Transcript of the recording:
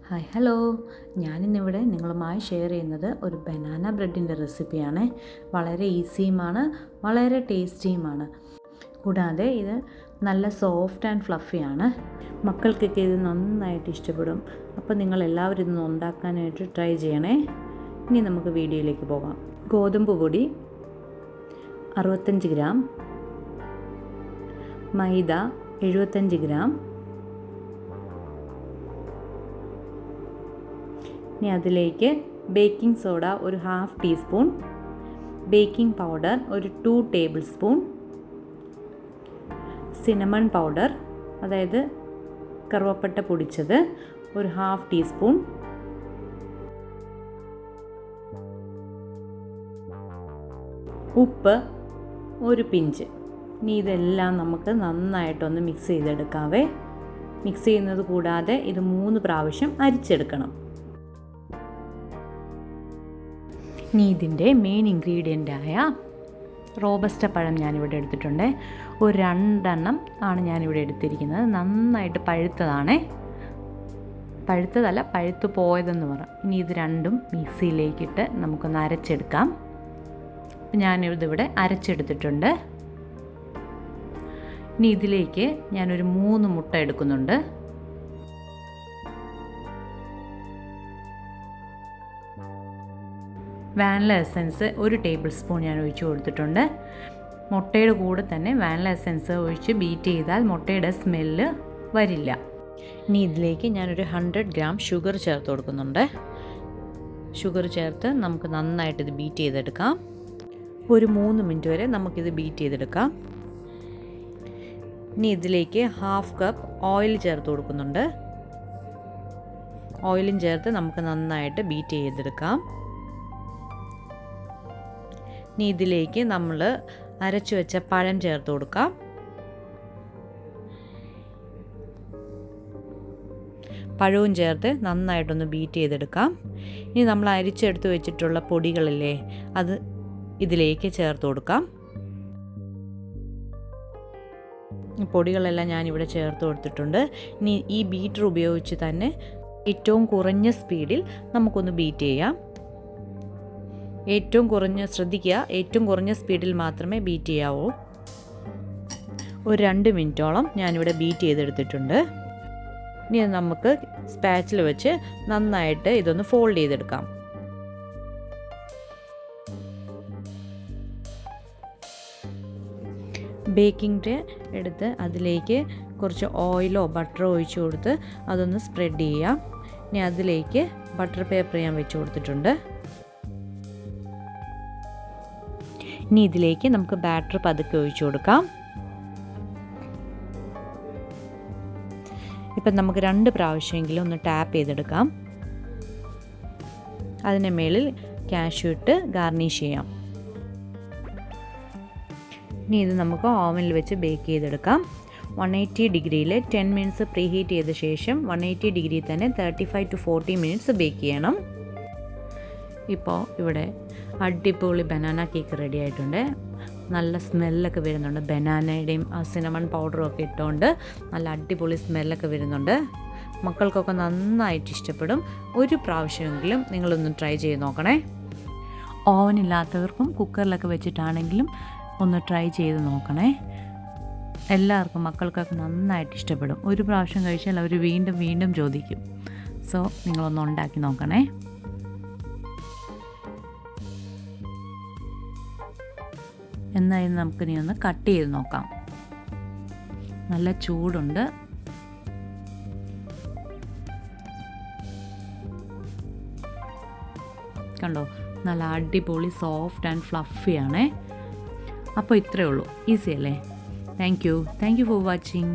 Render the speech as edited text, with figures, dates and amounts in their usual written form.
Hi hello, ഞാനിന്നിവിടെ നിങ്ങളുമായി share ചെയ്യുന്നത് ഒരു ബനാന ബ്രെഡിൻ്റെ റെസിപ്പിയാണ്. വളരെ ഈസിയുമാണ്, വളരെ ടേസ്റ്റിയുമാണ്. കൂടാതെ ഇത് നല്ല സോഫ്റ്റ് ആൻഡ് ഫ്ലഫിയാണ്. മക്കൾക്കൊക്കെ ഇത് നന്നായിട്ട് ഇഷ്ടപ്പെടും. അപ്പോൾ നിങ്ങളെല്ലാവരും ഇതൊന്ന് ഉണ്ടാക്കാനായിട്ട് ട്രൈ ചെയ്യണേ. ഇനി നമുക്ക് വീഡിയോയിലേക്ക് പോകാം. ഗോതമ്പ് പൊടി 65 ഗ്രാം, മൈദ 75 ഗ്രാം, ഇനി അതിലേക്ക് ബേക്കിംഗ് സോഡ ഒരു 1/2 ടീസ്പൂൺ, ബേക്കിംഗ് പൗഡർ ഒരു 2 ടേബിൾ സ്പൂൺ, സിനമൺ പൗഡർ അതായത് കറുവപ്പട്ട പൊടിച്ചത് ഒരു 1/2 ടീസ്പൂൺ, ഉപ്പ് ഒരു പിഞ്ച്. ഇനി ഇതെല്ലാം നമുക്ക് നന്നായിട്ടൊന്ന് മിക്സ് ചെയ്തെടുക്കാവേ. മിക്സ് ചെയ്യുന്നത് കൂടാതെ ഇത് 3 പ്രാവശ്യം അരിച്ചെടുക്കണം. ഇനി ഇതിൻ്റെ മെയിൻ ഇൻഗ്രീഡിയൻ്റായ റോബസ്റ്റ പഴം ഞാനിവിടെ എടുത്തിട്ടുണ്ട്. ഒരു 2 എണ്ണം ആണ് ഞാനിവിടെ എടുത്തിരിക്കുന്നത്. നന്നായിട്ട് പഴുത്തതാണേ, പഴുത്തതല്ല പഴുത്തു പോയതെന്ന് പറ. ഇനി ഇത് രണ്ടും മിക്സിയിലേക്കിട്ട് നമുക്കൊന്ന് അരച്ചെടുക്കാം. ഞാനിതിവിടെ അരച്ചെടുത്തിട്ടുണ്ട്. ഇനി ഇതിലേക്ക് ഞാനൊരു 3 മുട്ട എടുക്കുന്നുണ്ട്. വാനില എസൻസ് ഒരു ടേബിൾ സ്പൂൺ ഞാൻ ഒഴിച്ച് കൊടുത്തിട്ടുണ്ട്. മുട്ടയുടെ കൂടെ തന്നെ വാനില എസൻസ് ഒഴിച്ച് ബീറ്റ് ചെയ്താൽ മുട്ടയുടെ സ്മെല്ല് വരില്ല. ഇനി ഇതിലേക്ക് ഞാനൊരു 100 ഗ്രാം ഷുഗർ ചേർത്ത് കൊടുക്കുന്നുണ്ട്. ഷുഗർ ചേർത്ത് നമുക്ക് നന്നായിട്ട് ഇത് ബീറ്റ് ചെയ്തെടുക്കാം. ഒരു 3 മിനിറ്റ് വരെ നമുക്കിത് ബീറ്റ് ചെയ്തെടുക്കാം. ഇനി ഇതിലേക്ക് 1/2 കപ്പ് ഓയിൽ ചേർത്ത് കൊടുക്കുന്നുണ്ട്. ഓയിലും ചേർത്ത് നമുക്ക് നന്നായിട്ട് ബീറ്റ് ചെയ്തെടുക്കാം. ഇനി ഇതിലേക്ക് നമ്മൾ അരച്ചു വെച്ച പഴം ചേർത്ത് കൊടുക്കാം. പഴവും ചേർത്ത് നന്നായിട്ടൊന്ന് ബീറ്റ് ചെയ്തെടുക്കാം. ഇനി നമ്മൾ അരിച്ചെടുത്ത് വെച്ചിട്ടുള്ള പൊടികളില്ലേ, അത് ഇതിലേക്ക് ചേർത്ത് കൊടുക്കാം. പൊടികളെല്ലാം ഞാനിവിടെ ചേർത്ത് കൊടുത്തിട്ടുണ്ട്. ഇനി ഈ ബീറ്റർ ഉപയോഗിച്ച് തന്നെ ഏറ്റവും കുറഞ്ഞ സ്പീഡിൽ നമുക്കൊന്ന് ബീറ്റ് ചെയ്യാം. ശ്രദ്ധിക്കുക, ഏറ്റവും കുറഞ്ഞ സ്പീഡിൽ മാത്രമേ ബീറ്റ് ചെയ്യാവൂ. ഒരു 2 മിനിറ്റോളം ഞാനിവിടെ ബീറ്റ് ചെയ്തെടുത്തിട്ടുണ്ട്. ഇനി നമുക്ക് സ്പാച്ചിൽ വെച്ച് നന്നായിട്ട് ഇതൊന്ന് ഫോൾഡ് ചെയ്തെടുക്കാം. ബേക്കിംഗ് ട്രേ എടുത്ത് അതിലേക്ക് കുറച്ച് ഓയിലോ ബട്ടറോ ഒഴിച്ച് കൊടുത്ത് അതൊന്ന് സ്പ്രെഡ് ചെയ്യാം. ഇനി അതിലേക്ക് ബട്ടർ പേപ്പർ ഞാൻ വെച്ച് കൊടുത്തിട്ടുണ്ട്. ഇനി ഇതിലേക്ക് നമുക്ക് ബാറ്റർ പതുക്കെ ഒഴിച്ചു കൊടുക്കാം. ഇപ്പം നമുക്ക് 2 പ്രാവശ്യമെങ്കിലും ഒന്ന് ടാപ്പ് ചെയ്തെടുക്കാം. അതിന് മേളിൽ കാഷ്യൂ ഇട്ട് ഗാർണിഷ് ചെയ്യാം. ഇനി ഇത് നമുക്ക് ഓവനിൽ വെച്ച് ബേക്ക് ചെയ്തെടുക്കാം. 180 ഡിഗ്രിയിൽ 10 മിനിറ്റ്സ് പ്രീ ഹീറ്റ് ചെയ്ത ശേഷം 180 ഡിഗ്രി തന്നെ 35 to 40 മിനിറ്റ്സ് ബേക്ക് ചെയ്യണം. ഇപ്പോൾ ഇവിടെ അടിപൊളി ബനാന കേക്ക് റെഡി ആയിട്ടുണ്ട്. നല്ല സ്മെല്ലൊക്കെ വരുന്നുണ്ട്. ബനാനയുടെയും സിനമൺ പൗഡറും ഒക്കെ ഇട്ടുകൊണ്ട് നല്ല അടിപൊളി സ്മെല്ലൊക്കെ വരുന്നുണ്ട്. മക്കൾക്കൊക്കെ നന്നായിട്ട് ഇഷ്ടപ്പെടും. ഒരു പ്രാവശ്യമെങ്കിലും നിങ്ങളൊന്ന് ട്രൈ ചെയ്ത് നോക്കണേ. ഓവനില്ലാത്തവർക്കും കുക്കറിലൊക്കെ വെച്ചിട്ടാണെങ്കിലും ഒന്ന് ട്രൈ ചെയ്ത് നോക്കണേ. എല്ലാവർക്കും മക്കൾക്കൊക്കെ നന്നായിട്ട് ഇഷ്ടപ്പെടും. ഒരു പ്രാവശ്യം കഴിച്ചാൽ അവർ വീണ്ടും വീണ്ടും ചോദിക്കും. സോ നിങ്ങളൊന്ന് ഉണ്ടാക്കി നോക്കണേ. എന്നാലും നമുക്കിനി ഒന്ന് കട്ട് ചെയ്ത് നോക്കാം. നല്ല ചൂടുണ്ട്. കണ്ടോ, നല്ല അടിപൊളി സോഫ്റ്റ് ആൻഡ് ഫ്ലഫിയാണേ. അപ്പോൾ ഇത്രയേ ഉള്ളൂ. ഈസി അല്ലേ? Thank you for watching.